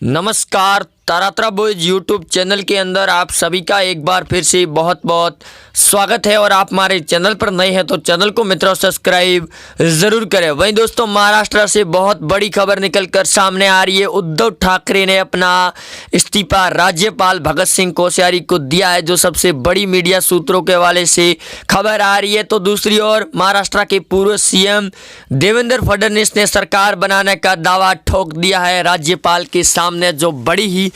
नमस्कार, तारात्रा boys YouTube channel के अंदर आप सभी का एक बार फिर से बहुत बहुत स्वागत है। और आप हमारे चैनल पर नए हैं तो चैनल को मित्रों सब्सक्राइब ज़रूर करें। वहीं दोस्तों, महाराष्ट्र से बहुत बड़ी खबर निकलकर सामने आ रही है। उद्धव ठाकरे ने अपना इस्तीफा राज्यपाल भगत सिंह कोश्यारी को दिया है, जो सबसे बड़ी मीडिया सूत्रों के हवाले से खबर आ रही है। तो दूसरी ओर महाराष्ट्र के पूर्व सीएम देवेंद्र फडणवीस ने सरकार बनाने का दावा ठोक दिया है राज्यपाल के सामने, जो बड़ी ही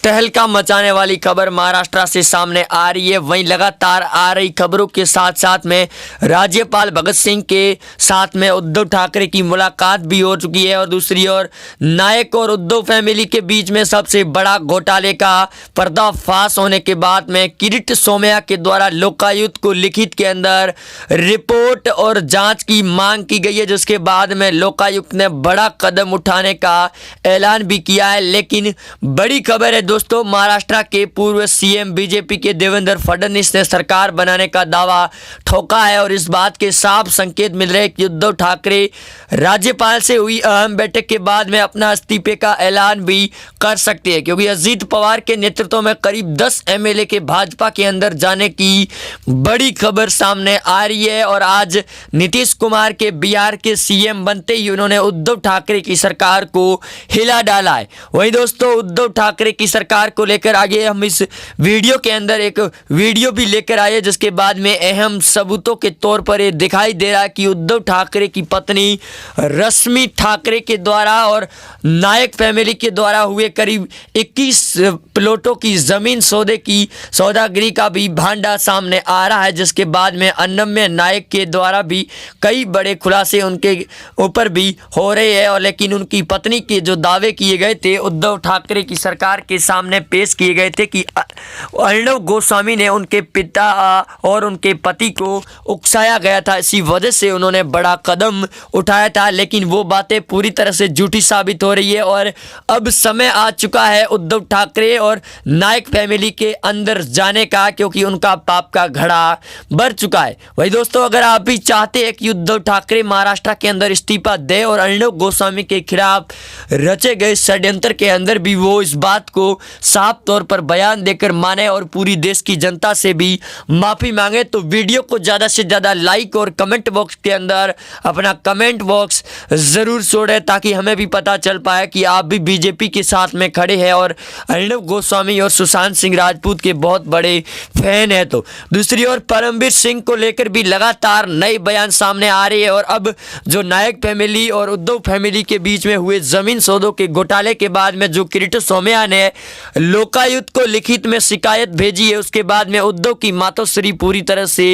तहलका मचाने वाली खबर महाराष्ट्र से सामने आ रही है। वहीं लगातार आ रही खबरों के साथ साथ में राज्यपाल भगत सिंह के साथ में उद्धव ठाकरे की मुलाकात भी हो चुकी है। और दूसरी ओर नायक और उद्धव फैमिली के बीच में सबसे बड़ा घोटाले का पर्दाफाश होने के बाद में किरीट सोमैया के द्वारा लोकायुक्त को लिखित के अंदर रिपोर्ट और जांच की मांग की गई है, जिसके बाद में लोकायुक्त ने बड़ा कदम उठाने का ऐलान भी किया है। लेकिन बड़ी खबर है दोस्तों, महाराष्ट्र के पूर्व सीएम बीजेपी के देवेंद्र फडणवीस ने सरकार बनाने का दावा ठोका है। और इस बात के साफ संकेत मिल रहे हैं कि उद्धव ठाकरे राज्यपाल से हुई अहम बैठक के बाद में अपना इस्तीफे का ऐलान भी कर सकते हैं, क्योंकि अजीत पवार के नेतृत्व में करीब 10 एमएलए के भाजपा के अंदर जाने की बड़ी खबर सामने आ रही है। और आज नीतीश कुमार के बिहार के सीएम बनते ही उन्होंने उद्धव ठाकरे की सरकार को हिला डाला है। वहीं दोस्तों, उद्धव ठाकरे की सरकार को लेकर आगे हम इस वीडियो के अंदर एक वीडियो भी लेकर आए, जिसके बाद में अहम सबूतों के तौर पर ये दिखाई दे रहा है कि उद्धव ठाकरे की पत्नी रश्मि ठाकरे के द्वारा और नायक फैमिली के द्वारा हुए करीब 21 प्लॉटों की जमीन सौदे की सौदागरी का भी भांडा सामने आ रहा है, जिसके बाद में अनम्य नायक के द्वारा भी कई बड़े खुलासे उनके ऊपर भी हो रहे हैं। और लेकिन उनकी पत्नी के जो दावे किए गए थे उद्धव ठाकरे की सरकार के सामने पेश किए गए थे कि अर्णव गोस्वामी ने उनके पिता और उनके पति को उकसाया गया था, इसी वजह से उन्होंने बड़ा कदम उठाया था। लेकिन वो बातें पूरी तरह से झूठी साबित हो रही है और अब समय आ चुका है उद्धव ठाकरे और नायक फैमिली के अंदर जाने का, क्योंकि उनका पाप का घड़ा भर चुका है। वही दोस्तों, अगर आप भी चाहते हैं कि उद्धव ठाकरे महाराष्ट्र के अंदर इस्तीफा दे और अर्णव गोस्वामी के खिलाफ रचे गए षड्यंत्र के अंदर भी वो इस बात को साफ तौर पर बयान देकर माने और पूरी देश की जनता से भी माफी मांगे, तो वीडियो को ज़्यादा से ज़्यादा लाइक और कमेंट बॉक्स के अंदर अपना कमेंट बॉक्स ज़रूर छोड़े, ताकि हमें भी पता चल पाए कि आप भी बीजेपी के साथ में खड़े हैं और अर्णव गोस्वामी और सुशांत सिंह राजपूत के बहुत बड़े फैन हैं। तो दूसरी ओर परमवीर सिंह को लेकर भी लगातार नए बयान सामने आ रहे हैं। और अब जो नायक फैमिली और उद्धव फैमिली के बीच में हुए जमीन सौदों के घोटाले के बाद में जो किरीट सोमैया ने लोकायुक्त को लिखित में शिकायत भेजी है, उसके बाद में उद्धव की मातोश्री पूरी तरह से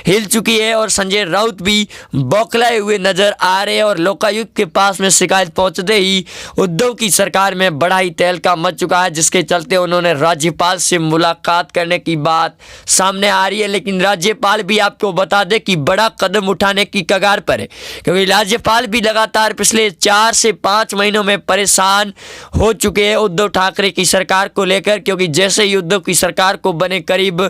हिल चुकी है और संजय राउत भी बौखलाए हुए नजर आ रहे हैं। और लोकायुक्त के पास में शिकायत पहुंचते ही उद्धव की सरकार में बड़ा ही तहलका मच चुका है, जिसके चलते उन्होंने राज्यपाल से मुलाकात करने की बात सामने आ रही है। लेकिन राज्यपाल भी आपको बता दें कि बड़ा कदम उठाने की कगार पर है, क्योंकि राज्यपाल भी लगातार पिछले 4 से 5 महीनों में परेशान हो चुके हैं उद्धव ठाकरे की सरकार को लेकर, क्योंकि जैसे ही उद्धव की सरकार को बने करीब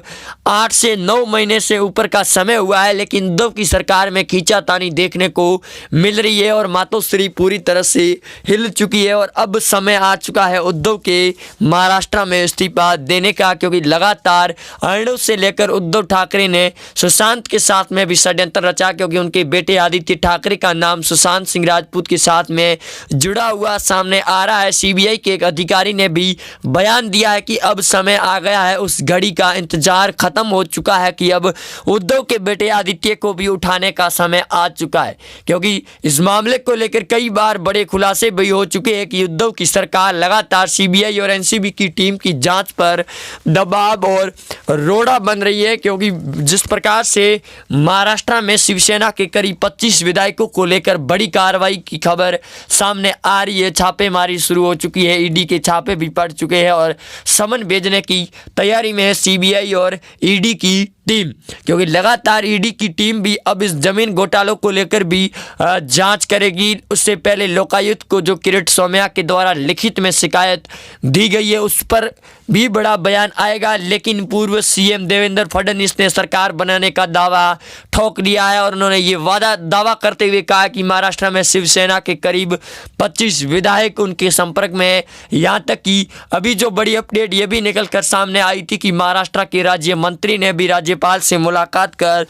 8 से 9 महीने से ऊपर का समय हुआ है, लेकिन उद्धव की सरकार में खींचातानी देखने को मिल रही है और मातोश्री पूरी तरह से हिल चुकी है। और अब समय आ चुका है उद्धव के महाराष्ट्र में इस्तीफा देने का, क्योंकि लगातार अर्णव से लेकर उद्धव ठाकरे ने सुशांत के साथ में भी षड्यंत्र रचा, क्योंकि उनके बेटे आदित्य ठाकरे का नाम सुशांत सिंह राजपूत के साथ में जुड़ा हुआ सामने आ रहा है। सीबीआई के एक अधिकारी ने भी बयान दिया है कि अब समय आ गया है, उस घड़ी का इंतजार खत्म हो चुका है कि अब उद्धव के बेटे आदित्य को भी उठाने का समय आ चुका है, क्योंकि इस मामले को लेकर कई बार बड़े खुलासे भी हो चुके हैं कि उद्धव की सरकार लगातार सीबीआई और एनसीबी की टीम की जांच पर दबाव और रोड़ा बन रही है। क्योंकि जिस प्रकार से महाराष्ट्र में शिवसेना के करीब 25 विधायकों को लेकर बड़ी कार्रवाई की खबर सामने आ रही है, छापेमारी शुरू हो चुकी है, ईडी के छापे भी पड़ चुके हैं और समन भेजने की तैयारी में है सीबीआई और ईडी की टीम, क्योंकि लगातार ईडी की टीम भी अब इस जमीन घोटालों को लेकर भी जांच करेगी। उससे पहले लोकायुक्त को जो किरीट सोमैया के द्वारा लिखित में शिकायत दी गई है उस पर भी बड़ा बयान आएगा। लेकिन पूर्व सीएम देवेंद्र फडणवीस ने सरकार बनाने का दावा ठोक दिया है और उन्होंने ये दावा करते हुए कहा कि महाराष्ट्र में शिवसेना के करीब 25 विधायक उनके संपर्क में है। यहाँ तक कि अभी जो बड़ी अपडेट ये भी निकल कर सामने आई थी कि महाराष्ट्र के राज्य मंत्री ने भी राज्यपाल से मुलाकात कर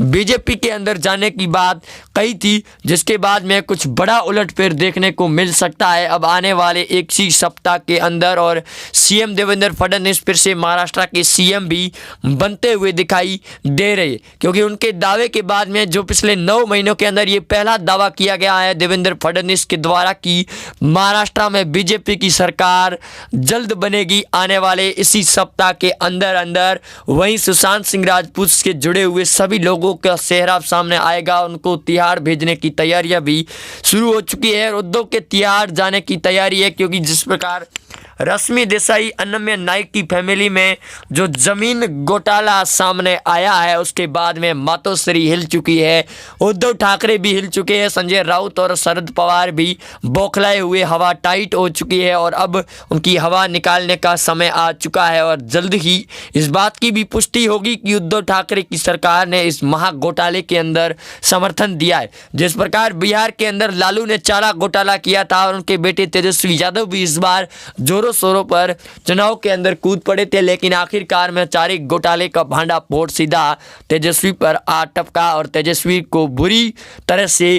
बीजेपी के अंदर जाने की बात कही थी, जिसके बाद में कुछ बड़ा उलटफेर देखने को मिल सकता है अब आने वाले एक ही सप्ताह के अंदर। और सीएम देवेंद्र फडणवीस फिर से महाराष्ट्र के सीएम भी बनते हुए दिखाई दे रहे, क्योंकि उनके दावे के बाद में जो पिछले 9 महीनों के अंदर ये पहला दावा किया गया है देवेंद्र फडणवीस के द्वारा कि महाराष्ट्र में बीजेपी की सरकार जल्द बनेगी आने वाले इसी सप्ताह के अंदर अंदर। वहीं सुशांत सिंह राजपूत से जुड़े हुए सभी लोगों का चेहरा सामने आएगा, उनको तिहाड़ भेजने की तैयारियां भी शुरू हो चुकी है और उद्धव के तिहाड़ जाने की तैयारी है, क्योंकि जिस प्रकार रश्मि देसाई अनन्या नाइक की फैमिली में जो जमीन घोटाला सामने आया है उसके बाद में मातोश्री हिल चुकी है, उद्धव ठाकरे भी हिल चुके हैं, संजय राउत और शरद पवार भी बौखलाए हुए हवा टाइट हो चुकी है और अब उनकी हवा निकालने का समय आ चुका है। और जल्द ही इस बात की भी पुष्टि होगी कि उद्धव ठाकरे की सरकार ने इस महा घोटाले के अंदर समर्थन दिया है। जिस प्रकार बिहार के अंदर लालू ने चारा घोटाला किया था और उनके बेटे तेजस्वी यादव भी इस बार जोरों शोरों पर चुनाव के अंदर कूद पड़े थे, लेकिन आखिरकार में चारे घोटाले का भांडा फोड़ सीधा तेजस्वी पर आ टपका और तेजस्वी को बुरी तरह से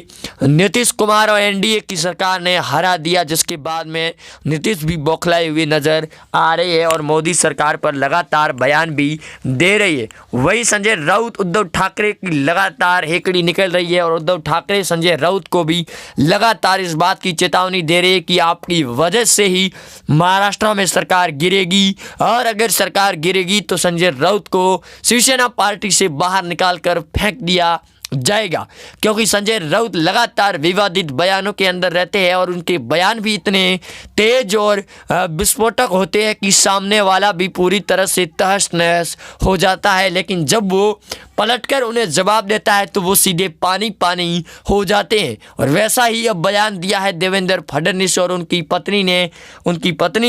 नीतीश कुमार और एनडीए की सरकार ने हरा दिया, जिसके बाद में नीतीश भी बौखलाए हुए नजर आ रहे हैं और मोदी सरकार पर लगातार बयान भी दे रही है। वही संजय राउत उद्धव ठाकरे की लगातार हेकड़ी निकल रही है और उद्धव ठाकरे संजय राउत को भी लगातार इस बात की चेतावनी दे रहे हैं कि आपकी वजह से ही महाराष्ट्र में सरकार गिरेगी और अगर सरकार गिरेगी तो संजय राउत को शिवसेना पार्टी से बाहर निकालकर फेंक दिया जाएगा, क्योंकि संजय राउत लगातार विवादित बयानों के अंदर रहते हैं और उनके बयान भी इतने तेज और विस्फोटक होते हैं कि सामने वाला भी पूरी तरह से तहस नहस हो जाता है, लेकिन जब वो पलटकर उन्हें जवाब देता है तो वो सीधे पानी पानी हो जाते हैं। और वैसा ही अब बयान दिया है देवेंद्र फडणवीस और उनकी पत्नी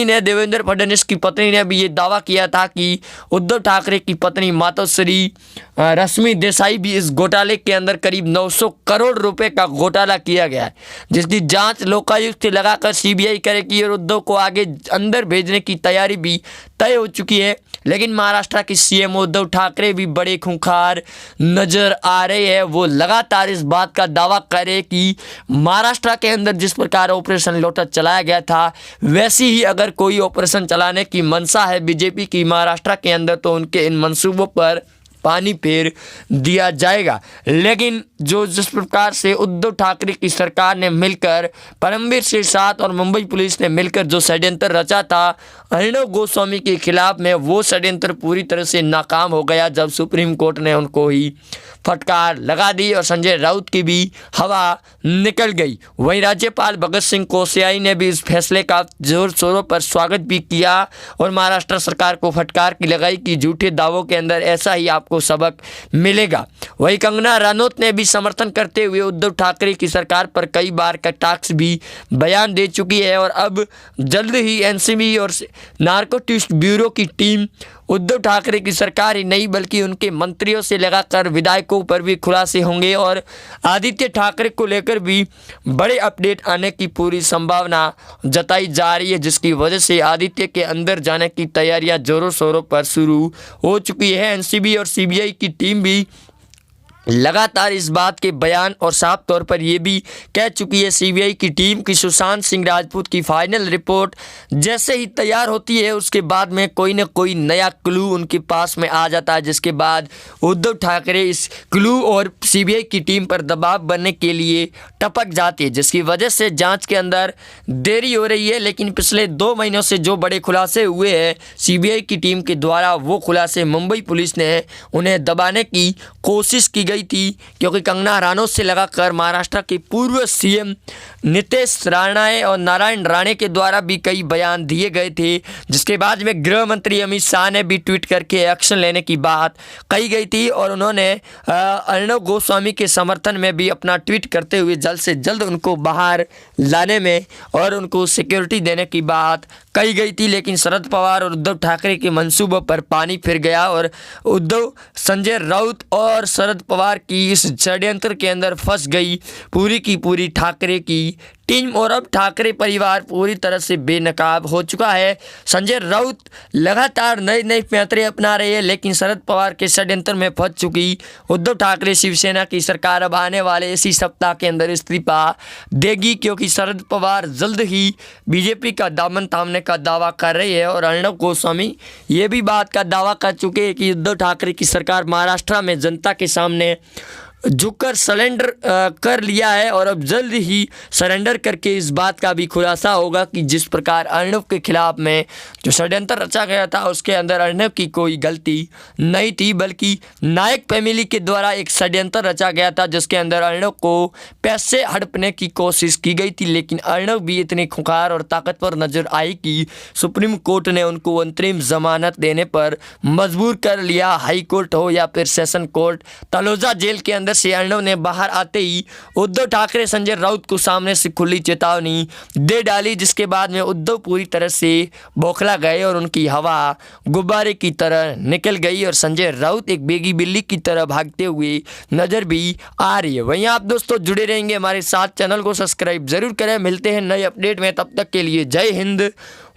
ने देवेंद्र फडणवीस की पत्नी ने भी ये दावा किया था कि उद्धव ठाकरे की पत्नी मातोश्री रश्मि देसाई भी इस घोटाले के अंदर करीब 900 करोड़ रुपए का घोटाला किया गया है, जिसकी जांच लोकायुक्त से लगाकर सीबीआई करेगी और उद्धव को आगे अंदर भेजने की तैयारी भी तय हो चुकी है। लेकिन महाराष्ट्र के सीएम उद्धव ठाकरे भी बड़े खूंखार नजर आ रहे हैं। वो लगातार इस बात का दावा करे कि महाराष्ट्र के अंदर जिस प्रकार ऑपरेशन लोटस चलाया गया था वैसी ही अगर कोई ऑपरेशन चलाने की मंशा है बीजेपी की महाराष्ट्र के अंदर तो उनके इन मंसूबों पर पानी फेर दिया जाएगा। लेकिन जो जिस प्रकार से उद्धव ठाकरे की सरकार ने मिलकर परमवीर सिंह साथ और मुंबई पुलिस ने मिलकर जो षड्यंत्र रचा था अर्णव गोस्वामी के खिलाफ में, वो षड्यंत्र पूरी तरह से नाकाम हो गया जब सुप्रीम कोर्ट ने उनको ही फटकार लगा दी और संजय राउत की भी हवा निकल गई। वहीं राज्यपाल भगत सिंह कोश्यारी ने भी इस फैसले का जोर शोरों पर स्वागत भी किया और महाराष्ट्र सरकार को फटकार की लगाई कि झूठे दावों के अंदर ऐसा ही आपको सबक मिलेगा। वहीं कंगना रनौत ने भी समर्थन करते हुए उद्धव ठाकरे की सरकार पर कई बार कटाक्ष भी बयान दे चुकी है और अब जल्द ही एनसीबी और नार्कोटिक्स ब्यूरो की टीम उद्धव ठाकरे की सरकार ही नहीं बल्कि उनके मंत्रियों से लगाकर विधायकों पर भी खुलासे होंगे और आदित्य ठाकरे को लेकर भी बड़े अपडेट आने की पूरी संभावना जताई जा रही है, जिसकी वजह से आदित्य के अंदर जाने की तैयारियां जोरों शोरों पर शुरू हो चुकी है। एनसीबी और सीबीआई की टीम भी लगातार इस बात के बयान और साफ तौर पर यह भी कह चुकी है सीबीआई की टीम कि सुशांत सिंह राजपूत की फाइनल रिपोर्ट जैसे ही तैयार होती है उसके बाद में कोई न कोई नया क्लू उनके पास में आ जाता है, जिसके बाद उद्धव ठाकरे इस क्लू और सीबीआई की टीम पर दबाव बनने के लिए टपक जाती है, जिसकी वजह से जांच के अंदर देरी हो रही है। लेकिन पिछले 2 महीनों से जो बड़े खुलासे हुए हैं सीबीआई की टीम के द्वारा, वो खुलासे मुंबई पुलिस ने उन्हें दबाने की कोशिश की थी, क्योंकि कंगना रनौत से लगाकर महाराष्ट्र के पूर्व सीएम नीतीश राणा और नारायण राणे के द्वारा भी कई बयान दिए गए थे, जिसके बाद में गृह मंत्री अमित शाह ने भी ट्वीट करके एक्शन लेने की बात कही गई थी और उन्होंने अर्णव गोस्वामी के समर्थन में भी अपना ट्वीट करते हुए जल्द से जल्द उनको बाहर लाने में और उनको सिक्योरिटी देने की बात कही गई थी। लेकिन शरद पवार और उद्धव ठाकरे के मंसूबों पर पानी फिर गया और उद्धव, संजय राउत और शरद पवार की इस षड्यंत्र के अंदर फंस गई पूरी की पूरी ठाकरे की टीम और अब ठाकरे परिवार पूरी तरह से बेनकाब हो चुका है। संजय राउत लगातार नई नई पैंतरे अपना रहे हैं, लेकिन शरद पवार के षड्यंत्र में फंस चुकी उद्धव ठाकरे शिवसेना की सरकार अब आने वाले इसी सप्ताह के अंदर इस्तीफा देगी, क्योंकि शरद पवार जल्द ही बीजेपी का दामन थामने का दावा कर रही है और अर्णव गोस्वामी ये भी बात का दावा कर चुके हैं कि उद्धव ठाकरे की सरकार महाराष्ट्र में जनता के सामने झुककर सरेंडर कर लिया है और अब जल्द ही सरेंडर करके इस बात का भी खुलासा होगा कि जिस प्रकार अर्णव के खिलाफ में जो षड्यंत्र रचा गया था उसके अंदर अर्णव की कोई गलती नहीं थी, बल्कि नायक फैमिली के द्वारा एक षड्यंत्र रचा गया था जिसके अंदर अर्णव को पैसे हड़पने की कोशिश की गई थी। लेकिन अर्णव भी इतने खुंखार और ताकतवर नजर आई कि सुप्रीम कोर्ट ने उनको अंतरिम जमानत देने पर मजबूर कर लिया। हाई कोर्ट हो या फिर सेशन कोर्ट, तलोजा जेल के अंदर से अर्णव ने बाहर आते ही उद्धव ठाकरे संजय राउत को सामने से खुली चेतावनी दे डाली, जिसके बाद में उद्धव पूरी तरह से बौखला गए और उनकी हवा गुब्बारे की तरह निकल गई और संजय राउत एक बेगी बिल्ली की तरह भागते हुए नजर भी आ रही है। वहीं आप दोस्तों जुड़े रहेंगे हमारे साथ, चैनल को सब्सक्राइब जरूर करें। मिलते हैं नए अपडेट में, तब तक के लिए जय हिंद,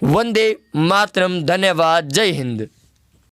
वंदे मातरम, धन्यवाद, जय हिंद।